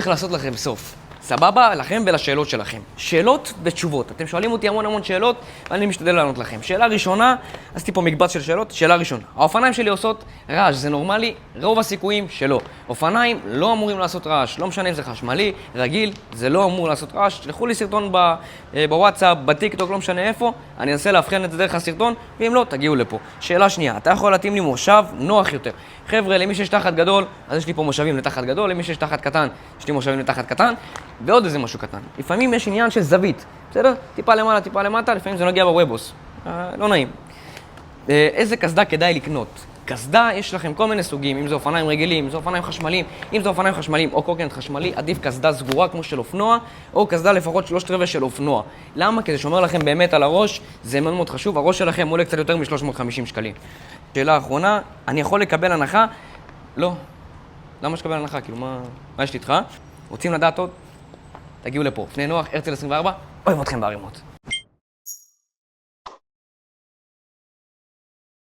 צריך לעשות לכם סוף. סבבה? לכם ולשאלות שלכם. שאלות ותשובות. אתם שואלים אותי המון שאלות, ואני משתדל לענות לכם. שאלה ראשונה, עשיתי פה מקבץ של שאלות. שאלה ראשונה. האופניים שלי עושות רעש, זה נורמלי? רוב הסיכויים שלא. אופניים לא אמורים לעשות רעש. לא משנה אם זה חשמלי, רגיל, זה לא אמור לעשות רעש. תשלחו לי סרטון בוואטסאפ, בטיקטוק, לא משנה איפה. אני אנסה להבחן את זה דרך הסרטון, ואם לא, תגיעו לפה. שאלה שנייה, אתה יכול להתאים לי מושב נוח יותר. חבר'ה, למי שיש תחת גדול, אז יש לי פה מושבים לתחת גדול, למי שיש תחת קטן, יש לי מושבים לתחת קטן, ועוד איזה משהו קטן. לפעמים יש עניין של זווית, בסדר? טיפה למעלה, טיפה למטה, לפעמים זה נוגע בוובוס. לא נעים. איזה קסדה כדאי לקנות? קסדה, יש לכם כל מיני סוגים, אם זה אופניים רגילים, אם זה אופניים חשמליים, אם זה אופניים חשמליים או קורקינט חשמלי, עדיף קסדה סגורה כמו של אופנוע, או קסדה לפחות 3/4 של אופנוע. למה? כי זה שומר לכם באמת על הראש, זה מאוד מאוד חשוב, הראש שלכם עולה קצת יותר מ-350 שקלים. שאלה האחרונה, אני יכול לקבל הנחה? לא. למה שקבל הנחה? כאילו, מה יש לי איתך? רוצים לדעת עוד? תגיעו לפה. פני נוח, הרצל 24, אוהב אתכם בערימות.